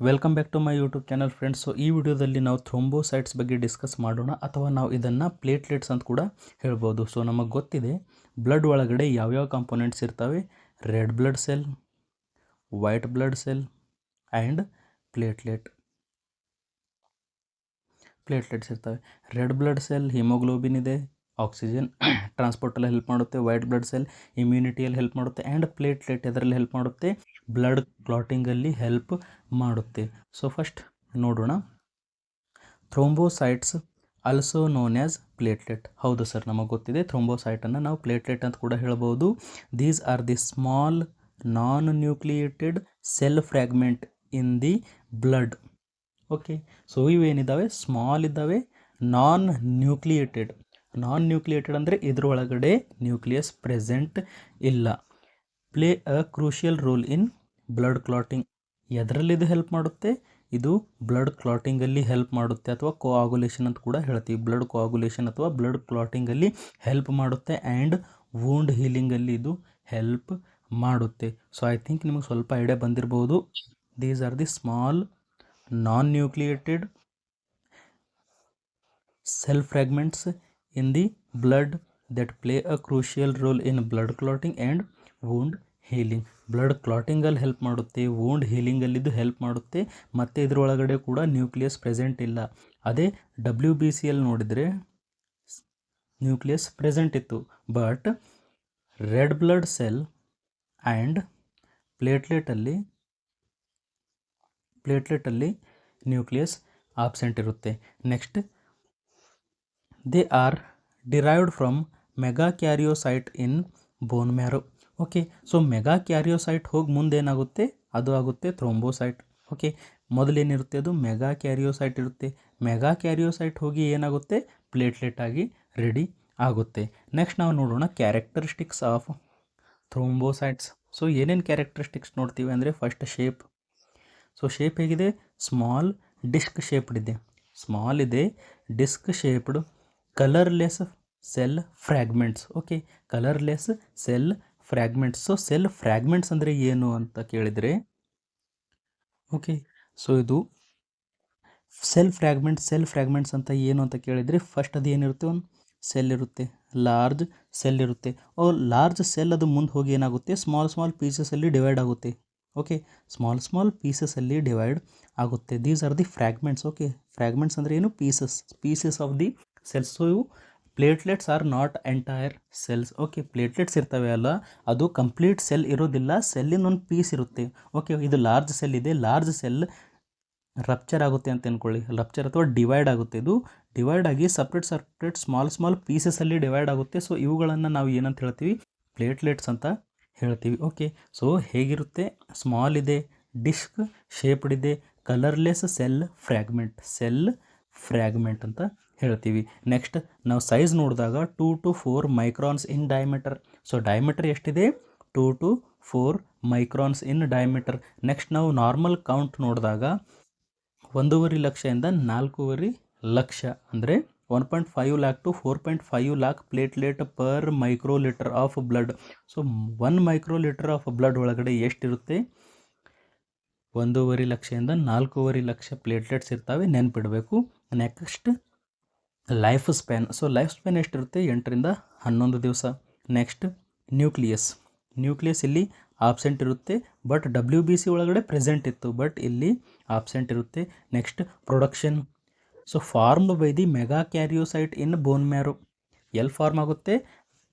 Welcome back to my YouTube channel friends. So ಈ ವಿಡಿಯೋದಲ್ಲಿ ನಾವು ಥ್ರೋಂಬೋಸೈಟ್ಸ್ ಬಗ್ಗೆ ಡಿಸ್ಕಸ್ ಮಾಡೋಣ, ಅಥವಾ ನಾವು ಇದನ್ನು ಪ್ಲೇಟ್ಲೆಟ್ಸ್ ಅಂತ ಕೂಡ ಹೇಳ್ಬೋದು. ಸೊ ನಮಗೆ ಗೊತ್ತಿದೆ ಬ್ಲಡ್ ಒಳಗಡೆ ಯಾವ್ಯಾವ ಕಾಂಪೊನೆಂಟ್ಸ್ ಇರ್ತವೆ: red blood cell, white blood cell and platelets ಇರ್ತವೆ. ರೆಡ್ ಬ್ಲಡ್ ಸೆಲ್ ಹಿಮೋಗ್ಲೋಬಿನ್ ಇದೆ, ಆಕ್ಸಿಜನ್ ಟ್ರಾನ್ಸ್ಪೋರ್ಟಲ್ಲಿ ಹೆಲ್ಪ್ ಮಾಡುತ್ತೆ. ವೈಟ್ ಬ್ಲಡ್ ಸೆಲ್ ಇಮ್ಯುನಿಟಿಯಲ್ಲಿ ಹೆಲ್ಪ್ ಮಾಡುತ್ತೆ. ಆ್ಯಂಡ್ ಪ್ಲೇಟ್ಲೆಟ್ ಇದರಲ್ಲಿ ಹೆಲ್ಪ್ ಮಾಡುತ್ತೆ, ಬ್ಲಡ್ ಕ್ಲಾಟಿಂಗಲ್ಲಿ ಹೆಲ್ಪ್ ಮಾಡುತ್ತೆ. ಸೊ ಫಸ್ಟ್ ನೋಡೋಣ, thrombocytes also known as platelet. ಹೌದು ಸರ್, ನಮಗೆ ಗೊತ್ತಿದೆ ಥ್ರೋಂಬೋಸೈಟನ್ನು ನಾವು ಪ್ಲೇಟ್ಲೆಟ್ ಅಂತ ಕೂಡ ಹೇಳ್ಬೋದು. These are the small non nucleated cell fragment in the blood. Okay, so ಇವೇನಿದ್ದಾವೆ ಸ್ಮಾಲ್ ಇದ್ದಾವೆ, ನಾನ್ ನ್ಯೂಕ್ಲಿಯೇಟೆಡ್ ಅಂದರೆ ಇದರೊಳಗಡೆ ನ್ಯೂಕ್ಲಿಯಸ್ ಪ್ರೆಸೆಂಟ್ ಇಲ್ಲ. Play a crucial role in blood clotting. ಎದರಲ್ಲಿ ಇದು ಹೆಲ್ಪ್ ಮಾಡುತ್ತೆ? ಇದು ಬ್ಲಡ್ ಕ್ಲಾಟಿಂಗಲ್ಲಿ ಹೆಲ್ಪ್ ಮಾಡುತ್ತೆ, ಅಥವಾ ಕೋಆಗುಲೇಷನ್ ಅಂತ ಕೂಡ ಹೇಳ್ತೀವಿ. ಬ್ಲಡ್ ಕೋಆಗುಲೇಷನ್ ಅಥವಾ ಬ್ಲಡ್ ಕ್ಲಾಟಿಂಗಲ್ಲಿ ಹೆಲ್ಪ್ ಮಾಡುತ್ತೆ. ಆ್ಯಂಡ್ ವೂಂಡ್ ಹೀಲಿಂಗಲ್ಲಿ ಇದು ಹೆಲ್ಪ್ ಮಾಡುತ್ತೆ. ಸೊ ಐ ಥಿಂಕ್ ನಿಮಗೆ ಸ್ವಲ್ಪ ಐಡಿಯಾ ಬಂದಿರ್ಬೋದು. These are the small non nucleated cell fragments in the blood that play a crucial role in blood clotting and wound healing. Blood ಕ್ಲಾಟಿಂಗಲ್ಲಿ help ಮಾಡುತ್ತೆ, wound ಹೀಲಿಂಗಲ್ಲಿದ್ದು help ಮಾಡುತ್ತೆ, ಮತ್ತು ಇದರೊಳಗಡೆ ಕೂಡ ನ್ಯೂಕ್ಲಿಯಸ್ ಪ್ರೆಸೆಂಟ್ ಇಲ್ಲ. ಅದೇ WBCಯಲ್ಲಿ ನೋಡಿದರೆ ನ್ಯೂಕ್ಲಿಯಸ್ ಪ್ರೆಸೆಂಟ್ ಇತ್ತು. But red blood cell and ಪ್ಲೇಟ್ಲೆಟಲ್ಲಿ ನ್ಯೂಕ್ಲಿಯಸ್ ಆಬ್ಸೆಂಟ್ ಇರುತ್ತೆ. Next, they are derived from megakaryocyte in bone marrow. Okay, so megakaryocyte ಹೋಗಿ ಮುಂದೆ ಏನಾಗುತ್ತೆ? ಅದು ಆಗುತ್ತೆ ಥ್ರೋಂಬೋಸೈಟ್. ಓಕೆ, ಮೊದಲೇನಿರುತ್ತೆ? ಅದು ಮೆಗಾಕ್ಯಾರಿಯೋಸೈಟ್ ಇರುತ್ತೆ. ಮೆಗಾಕ್ಯಾರಿಯೋಸೈಟ್ ಹೋಗಿ ಏನಾಗುತ್ತೆ? ಪ್ಲೇಟ್ಲೆಟ್ ಆಗಿ ರೆಡಿ ಆಗುತ್ತೆ. ನೆಕ್ಸ್ಟ್ ನಾವು ನೋಡೋಣ ಕ್ಯಾರೆಕ್ಟರಿಸ್ಟಿಕ್ಸ್ ಆಫ್ ಥ್ರೋಂಬೋಸೈಟ್ಸ್. ಸೊ ಏನೇನು ಕ್ಯಾರೆಕ್ಟರಿಸ್ಟಿಕ್ಸ್ ನೋಡ್ತೀವಿ ಅಂದರೆ, ಫಸ್ಟ್ ಶೇಪ್. ಸೊ ಶೇಪ್ ಹೇಗಿದೆ? ಸ್ಮಾಲ್ ಡಿಸ್ಕ್ ಶೇಪ್ಡ್ ಇದೆ, disc shaped, colourless cell fragments. Okay, colourless cell fragments. So cell fragments ಅಂದರೆ ಏನು ಅಂತ ಕೇಳಿದರೆ, ಓಕೆ, ಸೊ ಇದು ಸೆಲ್ ಫ್ರ್ಯಾಗ್ಮೆಂಟ್ಸ್ ಅಂತ ಏನು ಅಂತ ಕೇಳಿದರೆ, ಫಸ್ಟ್ ಅದು ಏನಿರುತ್ತೆ? ಒಂದು ಸೆಲ್ ಇರುತ್ತೆ, ಲಾರ್ಜ್ ಸೆಲ್ ಇರುತ್ತೆ. ಲಾರ್ಜ್ ಸೆಲ್ ಅದು ಮುಂದೆ ಹೋಗಿ ಏನಾಗುತ್ತೆ? ಸ್ಮಾಲ್ ಪೀಸಸಲ್ಲಿ ಡಿವೈಡ್ ಆಗುತ್ತೆ. ಓಕೆ, ಸ್ಮಾಲ್ ಪೀಸಸಲ್ಲಿ ಡಿವೈಡ್ ಆಗುತ್ತೆ. These are the fragments. Okay, fragments ಅಂದರೆ ಏನು? Pieces of the cells. So ಇವು platelets are not entire cells. Okay, platelets ಇರ್ತವೆ ಅಲ್ಲ, ಅದು ಕಂಪ್ಲೀಟ್ ಸೆಲ್ ಇರೋದಿಲ್ಲ, ಸೆಲ್ಲಿನ ಒಂದು ಪೀಸ್ ಇರುತ್ತೆ. ಓಕೆ, ಇದು ಲಾರ್ಜ್ ಸೆಲ್ ಇದೆ, ಲಾರ್ಜ್ ಸೆಲ್ ರಪ್ಚರ್ ಆಗುತ್ತೆ ಅಂತ ಅಂದ್ಕೊಳ್ಳಿ, ರಪ್ಚರ್ ಅಥವಾ ಡಿವೈಡ್ ಆಗುತ್ತೆ. ಇದು ಡಿವೈಡ್ ಆಗಿ ಸಪ್ರೇಟ್ ಸ್ಮಾಲ್ ಪೀಸಸಲ್ಲಿ ಡಿವೈಡ್ ಆಗುತ್ತೆ. ಸೊ ಇವುಗಳನ್ನು ನಾವು ಏನಂತ ಹೇಳ್ತೀವಿ? ಪ್ಲೇಟ್ಲೆಟ್ಸ್ ಅಂತ ಹೇಳ್ತೀವಿ. ಓಕೆ, ಸೊ ಹೇಗಿರುತ್ತೆ? ಸ್ಮಾಲ್ ಇದೆ, ಡಿಸ್ಕ್ ಶೇಪ್ಡ್ ಇದೆ, ಕಲರ್ಲೆಸ್ ಸೆಲ್ ಫ್ರ್ಯಾಗ್ಮೆಂಟ್ ಅಂತ ಹೇಳ್ತೀವಿ. ನೆಕ್ಸ್ಟ್ ನಾವು ಸೈಜ್ ನೋಡಿದಾಗ 2 to 4 microns in diameter. So diameter ಎಷ್ಟಿದೆ? 2 to 4 microns in diameter. Next ನಾವು ನಾರ್ಮಲ್ ಕೌಂಟ್ ನೋಡಿದಾಗ 1.5 ಲಕ್ಷದಿಂದ 4.5 ಲಕ್ಷ, ಅಂದರೆ 1.5 lakh to 4.5 lakh platelet per microlitre of blood. So 1 microlitre of blood ಒಳಗಡೆ ಎಷ್ಟಿರುತ್ತೆ? 1.5 ಲಕ್ಷದಿಂದ 4.5 ಲಕ್ಷ ಪ್ಲೇಟ್ಲೆಟ್ಸ್ ಇರ್ತವೆ, ನೆನ್ಪಿಡಬೇಕು. Next life span. So life span ಎಷ್ಟಿರುತ್ತೆ? 8 ರಿಂದ 11 ದಿವಸ. ನೆಕ್ಸ್ಟ್ ನ್ಯೂಕ್ಲಿಯಸ್ ಇಲ್ಲಿ ಆಬ್ಸೆಂಟ್ ಇರುತ್ತೆ, ಬಟ್ WBC ಒಳಗಡೆ ಪ್ರೆಸೆಂಟ್ ಇತ್ತು, ಬಟ್ ಇಲ್ಲಿ ಆಬ್ಸೆಂಟ್ ಇರುತ್ತೆ. Next production. So formed by the megakaryocyte in bone marrow. ಎಲ್ಲಿ ಫಾರ್ಮ್ ಆಗುತ್ತೆ?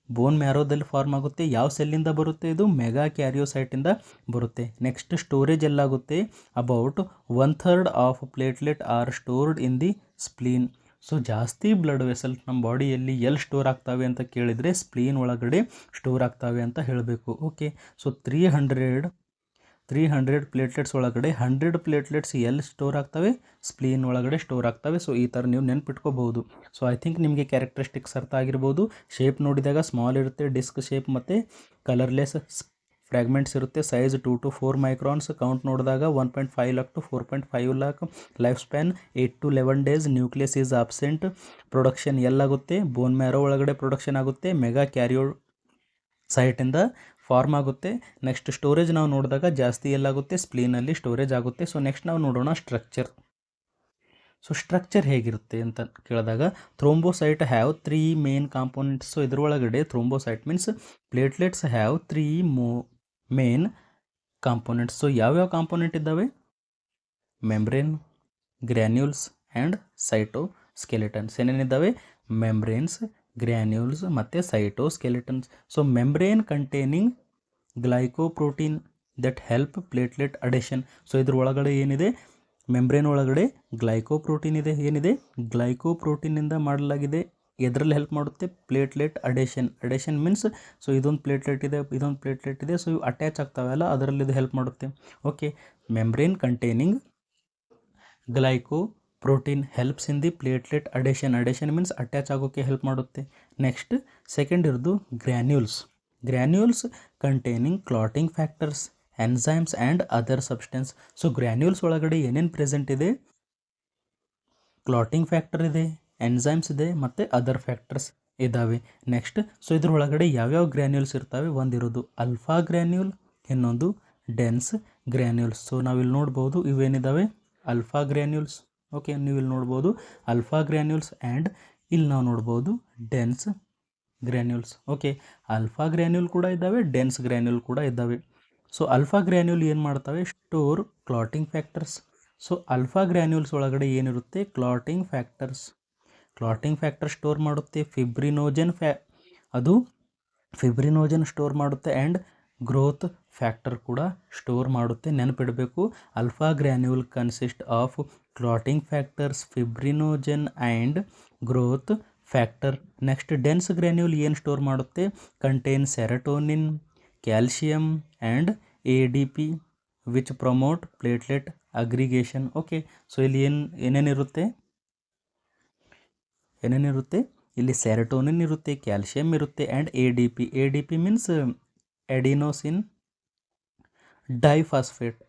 ಬೋನ್ ಮ್ಯಾರೋದಲ್ಲಿ ಫಾರ್ಮ್ ಆಗುತ್ತೆ. ಯಾವ ಸೆಲ್ಲಿಂದ ಬರುತ್ತೆ? ಇದು ಮೆಗಾಕ್ಯಾರಿಯೋಸೈಟಿಂದ ಬರುತ್ತೆ. ನೆಕ್ಸ್ಟ್ ಸ್ಟೋರೇಜ್ ಎಲ್ಲಾಗುತ್ತೆ? About 1/3 of platelet are stored in the spleen. So ಜಾಸ್ತಿ ಬ್ಲಡ್ ವೆಸಲ್ ನಮ್ಮ ಬಾಡಿಯಲ್ಲಿ ಎಲ್ಲಿ ಸ್ಟೋರ್ ಆಗ್ತವೆ ಅಂತ ಕೇಳಿದರೆ, ಸ್ಪ್ಲೀನ್ ಒಳಗಡೆ ಸ್ಟೋರ್ ಆಗ್ತವೆ ಅಂತ ಹೇಳಬೇಕು. ಓಕೆ, ಸೊ 300 ಪ್ಲೇಟ್ಲೆಟ್ಸ್ ಒಳಗಡೆ 100 ಪ್ಲೇಟ್ಲೆಟ್ಸ್ ಎಲ್ಲಿ ಸ್ಟೋರ್ ಆಗ್ತವೆ? ಸ್ಪ್ಲೀನ್ ಒಳಗಡೆ ಸ್ಟೋರ್ ಆಗ್ತವೆ. ಸೊ ಈ ಥರ ನೀವು ನೆನ್ಪಿಟ್ಕೋಬಹುದು. ಸೊ ಐ ಥಿಂಕ್ ನಿಮಗೆ ಕ್ಯಾರೆಕ್ಟರಿಸ್ಟಿಕ್ಸ್ ಅರ್ಥ ಆಗಿರ್ಬೋದು. ಶೇಪ್ ನೋಡಿದಾಗ ಸ್ಮಾಲ್ ಇರುತ್ತೆ, ಡಿಸ್ಕ್ ಶೇಪ್, ಮತ್ತು ಕಲರ್ಲೆಸ್ ಫ್ರ್ಯಾಗ್ಮೆಂಟ್ಸ್ ಇರುತ್ತೆ. Size 2 to 4 microns. ಕೌಂಟ್ ನೋಡಿದಾಗ 1.5 lakh to 4.5 lakh. Life span 8 to 11 days. Nucleus is absent. Production ಎಲ್ಲಾಗುತ್ತೆ, ಬೋನ್ ಮ್ಯಾರೋ ಒಳಗಡೆ ಪ್ರೊಡಕ್ಷನ್ ಆಗುತ್ತೆ, ಮೆಗಾ ಕ್ಯಾರಿಯೋ ಸೈಟಿಂದ ಫಾರ್ಮ್ ಆಗುತ್ತೆ. ನೆಕ್ಸ್ಟ್ ಸ್ಟೋರೇಜ್ ನಾವು ನೋಡಿದಾಗ ಜಾಸ್ತಿ ಎಲ್ಲಾಗುತ್ತೆ, ಸ್ಪ್ಲೀನಲ್ಲಿ ಸ್ಟೋರೇಜ್ ಆಗುತ್ತೆ. ಸೊ ನೆಕ್ಸ್ಟ್ ನಾವು ನೋಡೋಣ ಸ್ಟ್ರಕ್ಚರ್. ಸೊ ಸ್ಟ್ರಕ್ಚರ್ ಹೇಗಿರುತ್ತೆ ಅಂತ ಕೇಳಿದಾಗ thrombocyte have 3 main components. So ಇದರೊಳಗಡೆ thrombocyte means platelets have 3 main components. So ಯಾವ್ಯಾವ ಕಾಂಪೋನೆಂಟ್ ಇದ್ದಾವೆ? Membrane, granules and cytoskeletons. ಏನೇನಿದ್ದಾವೆ? ಮೆಂಬ್ರೇನ್ಸ್, ಗ್ರ್ಯಾನ್ಯೂಲ್ಸ್ ಮತ್ತು cytoskeletons. So membrane containing glycoprotein that help platelet adhesion. So ಇದ್ರ ಒಳಗಡೆ ಏನಿದೆ? ಮೆಂಬ್ರೇನ್ ಒಳಗಡೆ ಗ್ಲೈಕೋಪ್ರೋಟೀನ್ ಇದೆ. ಏನಿದೆ? ಗ್ಲೈಕೋಪ್ರೋಟೀನಿಂದ ಮಾಡಲಾಗಿದೆ. ಎದರಲ್ಲಿ ಹೆಲ್ಪ್ ಮಾಡುತ್ತೆ? ಪ್ಲೇಟ್ಲೆಟ್ ಅಡೇಷನ್. ಅಡೇಷನ್ ಮೀನ್ಸ್ ಸೊ ಇದೊಂದು ಪ್ಲೇಟ್ಲೆಟ್ ಇದೆ, ಇದೊಂದು ಪ್ಲೇಟ್ಲೆಟ್ ಇದೆ, ಸೊ ಇವು ಅಟ್ಯಾಚ್ ಆಗ್ತಾವಲ್ಲ, ಅದರಲ್ಲಿ ಇದು ಹೆಲ್ಪ್ ಮಾಡುತ್ತೆ. Okay, membrane containing glycoprotein helps in the platelet adhesion. Adhesion means attach ಆಗೋಕ್ಕೆ ಹೆಲ್ಪ್ ಮಾಡುತ್ತೆ. ನೆಕ್ಸ್ಟ್ ಸೆಕೆಂಡ್ ಇರೋದು granules. Granules containing clotting factors, enzymes and other substance. So granules ಒಳಗಡೆ ಏನೇನು ಪ್ರೆಸೆಂಟ್ ಇದೆ? ಕ್ಲಾಟಿಂಗ್ ಫ್ಯಾಕ್ಟರ್ ಇದೆ, ಎನ್ಸೈಮ್ಸ್ ಇದೆ ಮತ್ತು ಅದರ್ ಫ್ಯಾಕ್ಟರ್ಸ್ ಇದ್ದಾವೆ. ನೆಕ್ಸ್ಟ್ ಸೊ ಇದ್ರೊಳಗಡೆ ಯಾವ್ಯಾವ ಗ್ರ್ಯಾನ್ಯೂಲ್ಸ್ ಇರ್ತವೆ? ಒಂದಿರೋದು ಅಲ್ಫಾ ಗ್ರ್ಯಾನ್ಯೂಲ್, ಇನ್ನೊಂದು ಡೆನ್ಸ್ ಗ್ರ್ಯಾನ್ಯೂಲ್ಸ್. ಸೊ ನಾವಿಲ್ಲಿ ನೋಡ್ಬೋದು ಇವೇನಿದ್ದಾವೆ? Alpha granules. ಓಕೆ, ನೀವು ಇಲ್ಲಿ ನೋಡ್ಬೋದು ಅಲ್ಫಾ ಗ್ರ್ಯಾನ್ಯೂಲ್ಸ್ ಆ್ಯಂಡ್ ಇಲ್ಲಿ ನಾವು ನೋಡ್ಬೋದು ಡೆನ್ಸ್ ಗ್ರ್ಯಾನ್ಯೂಲ್ಸ್. ಓಕೆ, ಅಲ್ಫಾ ಗ್ರ್ಯಾನ್ಯೂಲ್ ಕೂಡ ಇದ್ದಾವೆ, ಡೆನ್ಸ್ ಗ್ರ್ಯಾನ್ಯೂಲ್ ಕೂಡ ಇದ್ದಾವೆ. ಸೊ ಅಲ್ಫಾ ಗ್ರ್ಯಾನ್ಯೂಲ್ ಏನು ಮಾಡ್ತವೆ? Store clotting factors. So alpha granules ಒಳಗಡೆ ಏನಿರುತ್ತೆ? Clotting factors. Clotting factor store ಮಾಡುತ್ತೆ. ಫಿಬ್ರಿನೋಜನ್ ಅದು ಫಿಬ್ರಿನೋಜನ್ ಸ್ಟೋರ್ ಮಾಡುತ್ತೆ ಆ್ಯಂಡ್ ಗ್ರೋತ್ ಫ್ಯಾಕ್ಟರ್ ಕೂಡ ಸ್ಟೋರ್ ಮಾಡುತ್ತೆ. ನೆನಪಿಡಬೇಕು, alpha granule consist of clotting factors, fibrinogen and growth factor. Next dense granule ಏನು store ಮಾಡುತ್ತೆ? Contain serotonin, calcium and ADP which promote platelet aggregation. Okay, so ಇಲ್ಲಿ ಏನೇನಿರುತ್ತೆ? ಇಲ್ಲಿ serotonin ಇರುತ್ತೆ, ಕ್ಯಾಲ್ಶಿಯಮ್ ಇರುತ್ತೆ and ADP. ADP means adenosine diphosphate.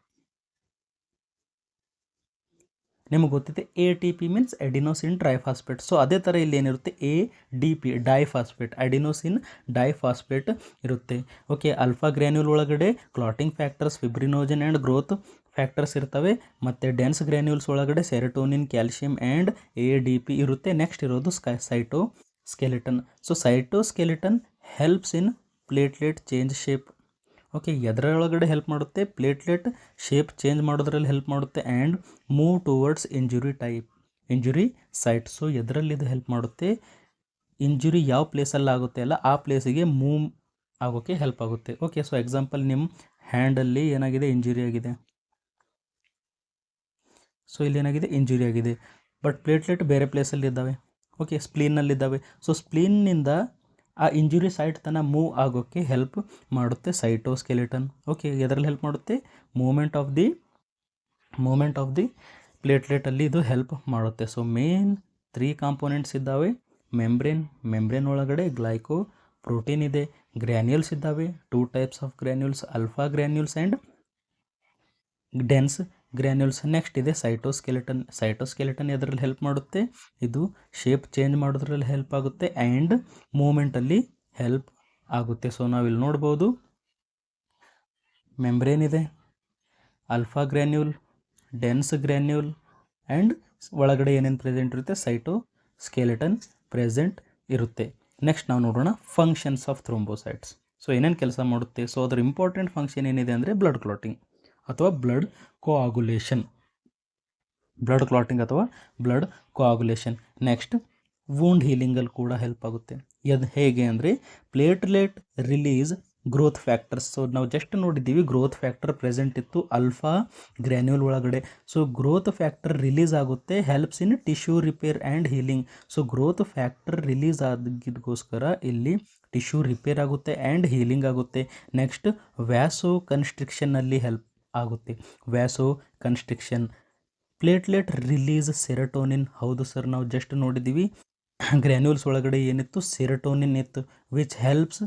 ನಿಮಗೆ ಗೊತ್ತಿದೆ ATP means adenosine triphosphate. So ಅದೇ ಥರ ಇಲ್ಲಿ ಏನಿರುತ್ತೆ? ADP ಡೈಫಾಸ್ಫೇಟ್, ಎಡಿನೋಸಿನ್ ಡೈಫಾಸ್ಫೇಟ್ ಇರುತ್ತೆ. ಓಕೆ, ಅಲ್ಫಾ ಗ್ರ್ಯಾನ್ಯೂಲ್ ಒಳಗಡೆ clotting factors, fibrinogen and growth factors ಇರ್ತವೆ. ಮತ್ತು ಡೆನ್ಸ್ ಗ್ರ್ಯಾನ್ಯೂಲ್ಸ್ ಒಳಗಡೆ ಸೆರಟೋನಿನ್, ಕ್ಯಾಲ್ಶಿಯಮ್ ಆ್ಯಂಡ್ ADP ಇರುತ್ತೆ. ನೆಕ್ಸ್ಟ್ ಇರೋದು cytoskeleton. So cytoskeleton helps in platelet change shape. Okay, ಎದರೊಳಗಡೆ ಹೆಲ್ಪ್ ಮಾಡುತ್ತೆ? ಪ್ಲೇಟ್ಲೆಟ್ ಶೇಪ್ ಚೇಂಜ್ ಮಾಡೋದ್ರಲ್ಲಿ ಹೆಲ್ಪ್ ಮಾಡುತ್ತೆ and move towards injury site. So ಎದರಲ್ಲಿ ಇದು ಹೆಲ್ಪ್ ಮಾಡುತ್ತೆ? ಇಂಜುರಿ ಯಾವ ಪ್ಲೇಸಲ್ಲಿ ಆಗುತ್ತೆ ಅಲ್ಲ, ಆ ಪ್ಲೇಸಿಗೆ ಮೂವ್ ಆಗೋಕ್ಕೆ ಹೆಲ್ಪ್ ಆಗುತ್ತೆ. ಓಕೆ, ಸೊ ಎಕ್ಸಾಂಪಲ್ ನಿಮ್ಮ ಹ್ಯಾಂಡಲ್ಲಿ ಏನಾಗಿದೆ? ಇಂಜುರಿ ಆಗಿದೆ. ಸೊ ಇಲ್ಲಿ ಏನಾಗಿದೆ? ಇಂಜುರಿ ಆಗಿದೆ. ಬಟ್ ಪ್ಲೇಟ್ಲೆಟ್ ಬೇರೆ ಪ್ಲೇಸಲ್ಲಿ ಇದ್ದಾವೆ. ಓಕೆ, ಸ್ಪ್ಲೀನ್ನಲ್ಲಿದ್ದಾವೆ. ಸೊ ಸ್ಪ್ಲೀನ್ನಿಂದ ಆ ಇಂಜುರಿ ಸೈಟ್ ತನಕ ಮೂವ್ ಆಗೋಕ್ಕೆ ಹೆಲ್ಪ್ ಮಾಡುತ್ತೆ ಸೈಟೋಸ್ಕೆಲಿಟನ್. ಓಕೆ, ಎದರಲ್ಲಿ ಹೆಲ್ಪ್ ಮಾಡುತ್ತೆ? ಮೂಮೆಂಟ್ ಆಫ್ ದಿ ಪ್ಲೇಟ್ಲೆಟಲ್ಲಿ ಇದು ಹೆಲ್ಪ್ ಮಾಡುತ್ತೆ. ಸೊ ಮೇನ್ 3 ಕಾಂಪೋನೆಂಟ್ಸ್ ಇದ್ದಾವೆ. ಮೆಂಬ್ರೇನ್ ಒಳಗಡೆ ಗ್ಲೈಕೋ ಪ್ರೋಟೀನ್ ಇದೆ. ಗ್ರ್ಯಾನ್ಯೂಲ್ಸ್ ಇದ್ದಾವೆ, 2 types of granules, alpha granules and dense granules. Next ಇದೆ ಸೈಟೋಸ್ಕೆಲಿಟನ್ ಎದರಲ್ಲಿ ಹೆಲ್ಪ್ ಮಾಡುತ್ತೆ? ಇದು ಶೇಪ್ ಚೇಂಜ್ ಮಾಡೋದ್ರಲ್ಲಿ ಹೆಲ್ಪ್ ಆಗುತ್ತೆ ಆ್ಯಂಡ್ ಮೂಮೆಂಟಲ್ಲಿ ಹೆಲ್ಪ್ ಆಗುತ್ತೆ. ಸೊ ನಾವಿಲ್ಲಿ ನೋಡ್ಬೋದು ಮೆಂಬ್ರೇನ್ ಇದೆ, ಅಲ್ಫಾ ಗ್ರ್ಯಾನ್ಯೂಲ್, ಡೆನ್ಸ್ ಗ್ರ್ಯಾನ್ಯೂಲ್ ಆ್ಯಂಡ್ ಒಳಗಡೆ ಏನೇನು ಪ್ರೆಸೆಂಟ್ ಇರುತ್ತೆ? ಸೈಟೋಸ್ಕೆಲಿಟನ್ ಪ್ರೆಸೆಂಟ್ ಇರುತ್ತೆ. ನೆಕ್ಸ್ಟ್ ನಾವು ನೋಡೋಣ ಫಂಕ್ಷನ್ಸ್ ಆಫ್ ಥ್ರೋಂಬೋಸೈಟ್ಸ್. ಸೊ ಏನೇನು ಕೆಲಸ ಮಾಡುತ್ತೆ? ಸೊ ಅದರ ಇಂಪಾರ್ಟೆಂಟ್ ಫಂಕ್ಷನ್ ಏನಿದೆ ಅಂದರೆ ಬ್ಲಡ್ ಕ್ಲಾಟಿಂಗ್ ಅಥವಾ ಬ್ಲಡ್ ಕೋಆಗುಲೇಷನ್. ನೆಕ್ಸ್ಟ್ ವೂಂಡ್ ಹೀಲಿಂಗಲ್ಲಿ ಕೂಡ ಹೆಲ್ಪ್ ಆಗುತ್ತೆ. ಅದು ಹೇಗೆ ಅಂದರೆ platelet release growth factors. So ನಾವು ಜಸ್ಟ್ ನೋಡಿದ್ದೀವಿ ಗ್ರೋತ್ ಫ್ಯಾಕ್ಟರ್ ಪ್ರೆಸೆಂಟ್ ಇತ್ತು ಅಲ್ಫಾ ಗ್ರ್ಯಾನ್ಯೂಲ್ ಒಳಗಡೆ. ಸೊ ಗ್ರೋತ್ ಫ್ಯಾಕ್ಟರ್ ರಿಲೀಸ್ ಆಗುತ್ತೆ, helps in tissue repair and healing. So growth factor release ಆಗಿದ್ದಕ್ಕೋಸ್ಕರ ಇಲ್ಲಿ ಟಿಶ್ಯೂ ರಿಪೇರ್ ಆಗುತ್ತೆ ಆ್ಯಂಡ್ ಹೀಲಿಂಗ್ ಆಗುತ್ತೆ. ನೆಕ್ಸ್ಟ್ ವ್ಯಾಸೋ ಕನ್ಸ್ಟ್ರಿಕ್ಷನ್ನಲ್ಲಿ ಹೆಲ್ಪ್ ಆಗುತ್ತೆ. Vasoconstriction. Platelet release serotonin. ಹೌದು ಸರ್, ನಾವು ಜಸ್ಟ್ ನೋಡಿದ್ದೀವಿ ಗ್ರ್ಯಾನ್ಯೂಲ್ಸ್ ಒಳಗಡೆ ಏನಿತ್ತು? ಸೆರಟೋನಿನ್ ಇತ್ತು, which helps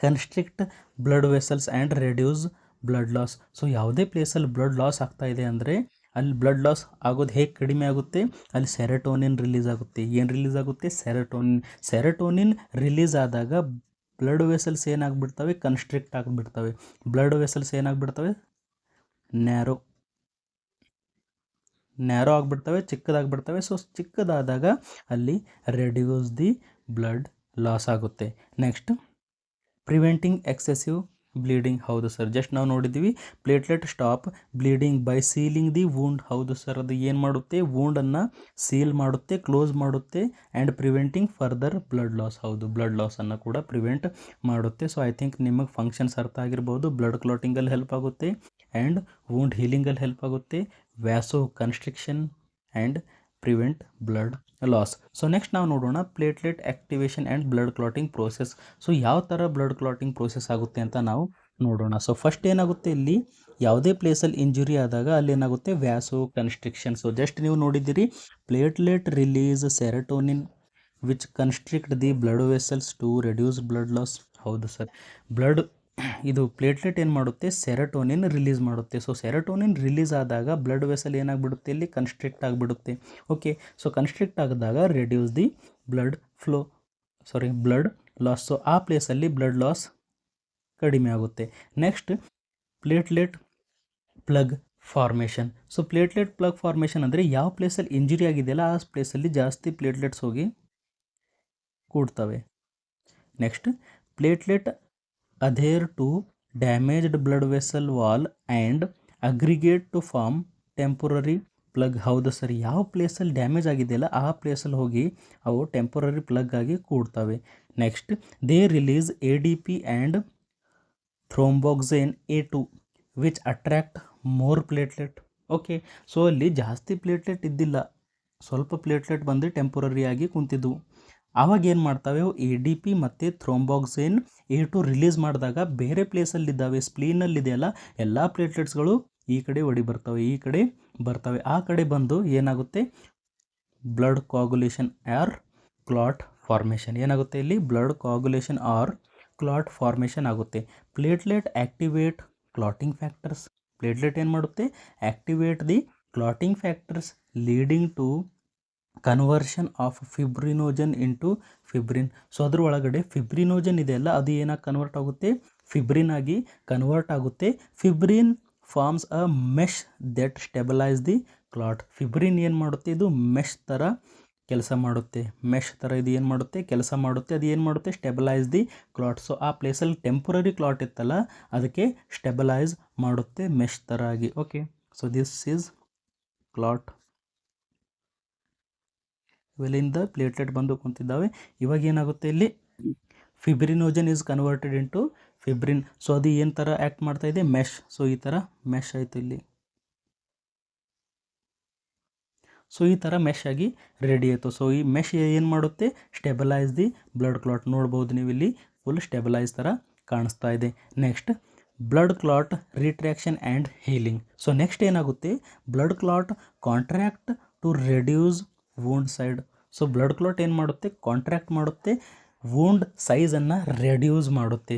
constrict blood vessels and reduce blood loss. So ಯಾವುದೇ ಪ್ಲೇಸಲ್ಲಿ ಬ್ಲಡ್ ಲಾಸ್ ಆಗ್ತಾ ಇದೆ ಅಂದರೆ ಅಲ್ಲಿ ಬ್ಲಡ್ ಲಾಸ್ ಆಗೋದು ಹೇಗೆ ಕಡಿಮೆ ಆಗುತ್ತೆ, ಅಲ್ಲಿ ಸೆರೆಟೋನಿನ್ ರಿಲೀಸ್ ಆಗುತ್ತೆ. ಏನು ರಿಲೀಸ್ ಆಗುತ್ತೆ? ಸೆರೆಟೋನಿನ್ ರಿಲೀಸ್ ಆದಾಗ ಬ್ಲಡ್ ವೆಸಲ್ಸ್ ಏನಾಗ್ಬಿಡ್ತವೆ? ಕನ್ಸ್ಟ್ರಿಕ್ಟ್ ಆಗಿಬಿಡ್ತವೆ. ಬ್ಲಡ್ ವೆಸಲ್ಸ್ ಏನಾಗ್ಬಿಡ್ತವೆ? ನ್ಯಾರೋ ಆಗಿಬಿಡ್ತವೆ, ಚಿಕ್ಕದಾಗ್ಬಿಡ್ತವೆ. ಸೊ ಚಿಕ್ಕದಾದಾಗ ಅಲ್ಲಿ ರೆಡ್ಯೂಸ್ ದಿ ಬ್ಲಡ್ ಲಾಸ್ ಆಗುತ್ತೆ. Next preventing excessive bleeding. ಹೌದು ಸರ್, ಜಸ್ಟ್ ನಾವು ನೋಡಿದ್ದೀವಿ platelet stop bleeding by sealing the wound. ಹೌದು ಸರ್, ಅದು ಏನು ಮಾಡುತ್ತೆ? ವೂಂಡನ್ನು ಸೀಲ್ ಮಾಡುತ್ತೆ, ಕ್ಲೋಸ್ ಮಾಡುತ್ತೆ and preventing further blood loss. ಹೌದು, ಬ್ಲಡ್ ಲಾಸನ್ನು ಕೂಡ ಪ್ರಿವೆಂಟ್ ಮಾಡುತ್ತೆ. ಸೊ ಐ ಥಿಂಕ್ ನಿಮಗೆ ಫಂಕ್ಷನ್ಸ್ ಅರ್ಥ ಆಗಿರ್ಬೋದು. ಬ್ಲಡ್ ಕ್ಲಾಟಿಂಗಲ್ಲಿ ಹೆಲ್ಪ್ ಆಗುತ್ತೆ ಆ್ಯಂಡ್ ವೂಂಡ್ ಹೀಲಿಂಗಲ್ಲಿ ಹೆಲ್ಪ್ ಆಗುತ್ತೆ, vasoconstriction and prevent blood loss. So next ನಾವು ನೋಡೋಣ platelet activation and blood clotting process. So ಯಾವ ಥರ ಬ್ಲಡ್ ಕ್ಲಾಟಿಂಗ್ ಪ್ರೋಸೆಸ್ ಆಗುತ್ತೆ ಅಂತ ನಾವು ನೋಡೋಣ. ಸೊ ಫಸ್ಟ್ ಏನಾಗುತ್ತೆ, ಇಲ್ಲಿ ಯಾವುದೇ ಪ್ಲೇಸಲ್ಲಿ ಇಂಜುರಿ ಆದಾಗ ಅಲ್ಲಿ ಏನಾಗುತ್ತೆ? ವ್ಯಾಸೋ ಕನ್ಸ್ಟ್ರಿಕ್ಷನ್. ಸೊ ಜಸ್ಟ್ ನೀವು ನೋಡಿದ್ದೀರಿ platelet release serotonin which constrict the blood vessels to reduce blood loss. ಹೌದು ಸರ್, ಇದು ಪ್ಲೇಟ್ಲೆಟ್ ಏನು ಮಾಡುತ್ತೆ? ಸೆರೆಟೋನಿನ್ ರಿಲೀಸ್ ಮಾಡುತ್ತೆ. ಸೊ ಸೆರೆಟೋನಿನ್ ರಿಲೀಸ್ ಆದಾಗ ಬ್ಲಡ್ ವೆಸಲ್ ಏನಾಗ್ಬಿಡುತ್ತೆ? ಇಲ್ಲಿ ಕನ್ಸ್ಟ್ರಿಕ್ಟ್ ಆಗಿಬಿಡುತ್ತೆ. ಓಕೆ, ಸೊ ಕನ್ಸ್ಟ್ರಿಕ್ಟ್ ಆಗಿದಾಗ reduce the blood loss. So ಆ ಪ್ಲೇಸಲ್ಲಿ ಬ್ಲಡ್ ಲಾಸ್ ಕಡಿಮೆ ಆಗುತ್ತೆ. Next platelet plug formation. So platelet plug formation ಅಂದರೆ ಯಾವ ಪ್ಲೇಸಲ್ಲಿ ಇಂಜುರಿ ಆಗಿದೆಯಲ್ಲ ಆ ಪ್ಲೇಸಲ್ಲಿ ಜಾಸ್ತಿ ಪ್ಲೇಟ್ಲೆಟ್ಸ್ ಹೋಗಿ ಕೂಡ್ತವೆ. Next platelet adhere to damaged blood vessel wall and aggregate to form temporary plug. ಹೌದು ಸರ್, ಯಾವ ಪ್ಲೇಸಲ್ಲಿ ಡ್ಯಾಮೇಜ್ ಆಗಿದೆಯಲ್ಲ ಆ ಪ್ಲೇಸಲ್ಲಿ ಹೋಗಿ ಅವು ಟೆಂಪರರಿ ಪ್ಲಗ್ ಆಗಿ ಕೂಡ್ತವೆ. Next they release ADP and thromboxane A2 which attract more platelet. Okay, so ಅಲ್ಲಿ ಜಾಸ್ತಿ ಪ್ಲೇಟ್ಲೆಟ್ ಇದ್ದಿಲ್ಲ, ಸ್ವಲ್ಪ ಪ್ಲೇಟ್ಲೆಟ್ ಬಂದು ಟೆಂಪರರಿ ಆಗಿ ಕುಂತಿದ್ವು. ಆವಾಗ ಏನು ಮಾಡ್ತವೆ? ADP ಮತ್ತು ಥ್ರೋಂಬೋಕ್ಸೇನ್ A2 ರಿಲೀಸ್ ಮಾಡಿದಾಗ ಬೇರೆ ಪ್ಲೇಸಲ್ಲಿದ್ದಾವೆ, ಸ್ಪ್ಲೀನಲ್ಲಿದೆಯಲ್ಲ ಎಲ್ಲ ಪ್ಲೇಟ್ಲೆಟ್ಸ್ಗಳು ಈ ಕಡೆ ಬರ್ತವೆ. ಆ ಕಡೆ ಬಂದು ಏನಾಗುತ್ತೆ? Blood coagulation or clot formation. ಏನಾಗುತ್ತೆ? ಇಲ್ಲಿ blood coagulation or clot formation ಆಗುತ್ತೆ. Platelet activate clotting factors. Platelet ಏನು ಮಾಡುತ್ತೆ? Activate the clotting factors leading to conversion of fibrinogen into fibrin. So ಅದ್ರ ಒಳಗಡೆ ಫಿಬ್ರಿನೋಜನ್ ಇದೆಯಲ್ಲ ಅದು ಏನಾಗಿ ಕನ್ವರ್ಟ್ ಆಗುತ್ತೆ? ಫಿಬ್ರಿನ್ ಆಗಿ ಕನ್ವರ್ಟ್ ಆಗುತ್ತೆ. Fibrin forms a mesh that stabilise the clot. Fibrin ಏನು ಮಾಡುತ್ತೆ? ಇದು ಮೆಶ್ ಥರ ಕೆಲಸ ಮಾಡುತ್ತೆ. ಇದು ಏನು ಮಾಡುತ್ತೆ? ಕೆಲಸ ಮಾಡುತ್ತೆ. ಅದು ಏನು ಮಾಡುತ್ತೆ? Stabilise the clot. ಸೊ ಆ ಪ್ಲೇಸಲ್ಲಿ ಟೆಂಪರರಿ ಕ್ಲಾಟ್ ಇತ್ತಲ್ಲ ಅದಕ್ಕೆ ಸ್ಟೆಬಲೈಸ್ ಮಾಡುತ್ತೆ ಮೆಶ್ ಥರ ಆಗಿ. Okay, so this is clot. ಇವೆಲ್ಲಿಂದ ಪ್ಲೇಟ್ಲೆಟ್ ಬಂದು ಕುಂತಿದ್ದಾವೆ. ಇವಾಗ ಏನಾಗುತ್ತೆ? ಇಲ್ಲಿ fibrinogen is converted into fibrin. So ಅದು ಏನು ಥರ ಆ್ಯಕ್ಟ್ ಮಾಡ್ತಾ ಇದೆ? ಮೆಶ್. ಸೊ ಈ ಥರ ಮೆಶ್ ಆಯಿತು ಇಲ್ಲಿ. ಸೊ ಈ ಥರ ಮೆಶ್ ಆಗಿ ರೆಡಿ ಆಯಿತು. ಸೊ ಈ ಮೆಶ್ ಏನು ಮಾಡುತ್ತೆ? Stabilise the blood clot. ನೋಡ್ಬೋದು ನೀವು ಇಲ್ಲಿ ಫುಲ್ ಸ್ಟೆಬಲೈಸ್ ಥರ ಕಾಣಿಸ್ತಾ ಇದೆ. Next blood clot retraction and healing. So next ಏನಾಗುತ್ತೆ? Blood clot contract to reduce wound side. So blood clot ಏನು ಮಾಡುತ್ತೆ? ಕಾಂಟ್ರ್ಯಾಕ್ಟ್ ಮಾಡುತ್ತೆ, ವೂಂಡ್ ಸೈಜನ್ನು ರೆಡ್ಯೂಸ್ ಮಾಡುತ್ತೆ.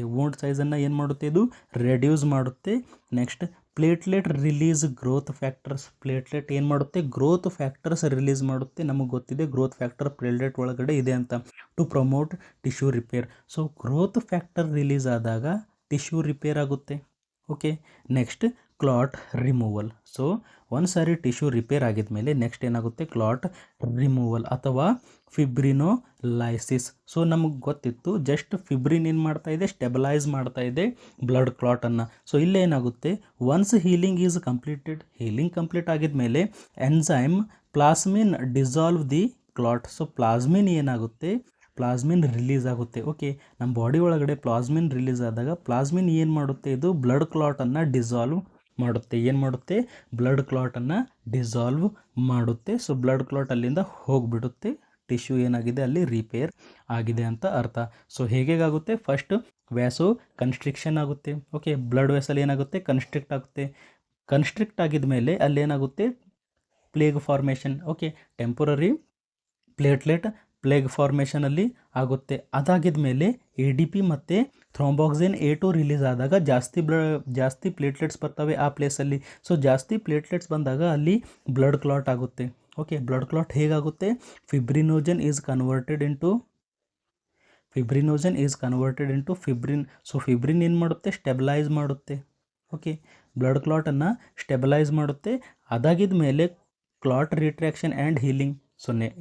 ಏನು ಮಾಡುತ್ತೆ? ಇದು ರೆಡ್ಯೂಸ್ ಮಾಡುತ್ತೆ. Next platelet release growth factors. Platelet ಏನು ಮಾಡುತ್ತೆ? ಗ್ರೋತ್ ಫ್ಯಾಕ್ಟರ್ಸ್ ರಿಲೀಸ್ ಮಾಡುತ್ತೆ. ನಮಗೆ ಗೊತ್ತಿದೆ ಗ್ರೋತ್ ಫ್ಯಾಕ್ಟರ್ ಪ್ಲೇಟ್ಲೆಟ್ ಒಳಗಡೆ ಇದೆ ಅಂತ. To promote tissue repair. So growth factor release ಆದಾಗ ಟಿಶ್ಯೂ ರಿಪೇರ್ ಆಗುತ್ತೆ. Okay, next clot removal. So ಒಂದು ಸಾರಿ ಟಿಶ್ಯೂ ರಿಪೇರ್ ಆಗಿದ ಮೇಲೆ ನೆಕ್ಸ್ಟ್ ಏನಾಗುತ್ತೆ? ಕ್ಲಾಟ್ ರಿಮೂವಲ್ ಅಥವಾ ಫಿಬ್ರಿನೋಲೈಸಿಸ್. ಸೊ ನಮಗೆ ಗೊತ್ತಿತ್ತು ಜಸ್ಟ್ ಫಿಬ್ರಿನ್ ಏನು ಮಾಡ್ತಾ ಇದೆ? ಸ್ಟೆಬಲೈಸ್ ಮಾಡ್ತಾ ಇದೆ ಬ್ಲಡ್ ಕ್ಲಾಟನ್ನು. ಸೊ ಇಲ್ಲೇ ಏನಾಗುತ್ತೆ? Once healing is completed, healing complete ಆಗಿದ ಮೇಲೆ enzyme plasmin dissolve the clot. So plasmin ಏನಾಗುತ್ತೆ? ಪ್ಲಾಸ್ಮಿನ್ ರಿಲೀಸ್ ಆಗುತ್ತೆ. ಓಕೆ, ನಮ್ಮ ಬಾಡಿ ಒಳಗಡೆ ಪ್ಲಾಸ್ಮಿನ್ ರಿಲೀಸ್ ಆದಾಗ ಪ್ಲಾಸ್ಮಿನ್ ಏನು ಮಾಡುತ್ತೆ? ಇದು ಬ್ಲಡ್ ಕ್ಲಾಟನ್ನು ಡಿಸಾಲ್ವ್ ಮಾಡುತ್ತೆ. ಏನು ಮಾಡುತ್ತೆ? ಬ್ಲಡ್ ಕ್ಲಾಟನ್ನು ಡಿಸಾಲ್ವ್ ಮಾಡುತ್ತೆ. ಸೊ ಬ್ಲಡ್ ಕ್ಲಾಟ್ ಅಲ್ಲಿಂದ ಹೋಗಿಬಿಡುತ್ತೆ. ಟಿಶ್ಯೂ ಏನಾಗಿದೆ? ಅಲ್ಲಿ ರಿಪೇರ್ ಆಗಿದೆ ಅಂತ ಅರ್ಥ. ಸೊ ಹೇಗಾಗುತ್ತೆ? ಫಸ್ಟ್ ವ್ಯಾಸೋ ಕನ್ಸ್ಟ್ರಿಕ್ಷನ್ ಆಗುತ್ತೆ. ಓಕೆ, ಬ್ಲಡ್ ವೆಸಲ್ ಏನಾಗುತ್ತೆ? ಕನ್ಸ್ಟ್ರಿಕ್ಟ್ ಆಗುತ್ತೆ. ಕನ್ಸ್ಟ್ರಿಕ್ಟ್ ಆಗಿದ ಮೇಲೆ ಅಲ್ಲೇನಾಗುತ್ತೆ? Plug formation. Okay, temporary platelet plug ಫಾರ್ಮೇಷನಲ್ಲಿ ಆಗುತ್ತೆ. ಅದಾಗಿದ ಮೇಲೆ ADP ಮತ್ತು ಥ್ರೋಂಬಾಕ್ಸಿನ್ A2 ರಿಲೀಸ್ ಆದಾಗ ಜಾಸ್ತಿ ಪ್ಲೇಟ್ಲೆಟ್ಸ್ ಬರ್ತವೆ ಆ ಪ್ಲೇಸಲ್ಲಿ. ಸೊ ಜಾಸ್ತಿ ಪ್ಲೇಟ್ಲೆಟ್ಸ್ ಬಂದಾಗ ಅಲ್ಲಿ ಬ್ಲಡ್ ಕ್ಲಾಟ್ ಆಗುತ್ತೆ. ಓಕೆ, ಬ್ಲಡ್ ಕ್ಲಾಟ್ ಹೇಗಾಗುತ್ತೆ? ಫಿಬ್ರಿನೋಜನ್ is converted into fibrin. So ಫಿಬ್ರಿನ್ ಏನು ಮಾಡುತ್ತೆ? ಸ್ಟೆಬಿಲೈಸ್ ಮಾಡುತ್ತೆ. ಓಕೆ, ಬ್ಲಡ್ ಕ್ಲಾಟನ್ನು ಸ್ಟೆಬಿಲೈಸ್ ಮಾಡುತ್ತೆ. ಅದಾಗಿದ ಮೇಲೆ ಕ್ಲಾಟ್ ರಿಟ್ರಾಕ್ಷನ್ ಆ್ಯಂಡ್ ಹೀಲಿಂಗ್.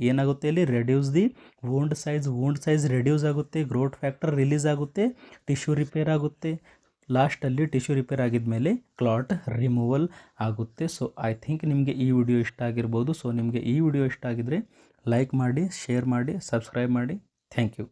ಏನಾಗುತ್ತೆ ಇಲ್ಲಿ? ರೆಡ್ಯೂಸ್ ದಿ ವೋಂಡ್ ಸೈಜ್ ರೆಡ್ಯೂಸ್ ಆಗುತ್ತೆ, ಗ್ರೋತ್ ಫ್ಯಾಕ್ಟರ್ ರಿಲೀಸ್ ಆಗುತ್ತೆ, ಟಿಶ್ಯೂ ರಿಪೇರ್ ಆಗುತ್ತೆ. ಲಾಸ್ಟಲ್ಲಿ ಟಿಶ್ಯೂ ರಿಪೇರ್ ಆಗಿದ್ಮೇಲೆ ಕ್ಲಾಟ್ ರಿಮೂವಲ್ ಆಗುತ್ತೆ. ಸೊ ಐ ಥಿಂಕ್ ನಿಮಗೆ ಈ ವಿಡಿಯೋ ಇಷ್ಟ ಆಗಿರ್ಬೋದು. ಸೊ ನಿಮಗೆ ಈ ವಿಡಿಯೋ ಇಷ್ಟ ಆಗಿದ್ರೆ ಲೈಕ್ ಮಾಡಿ, ಶೇರ್ ಮಾಡಿ, ಸಬ್ಸ್ಕ್ರೈಬ್ ಮಾಡಿ. Thank you.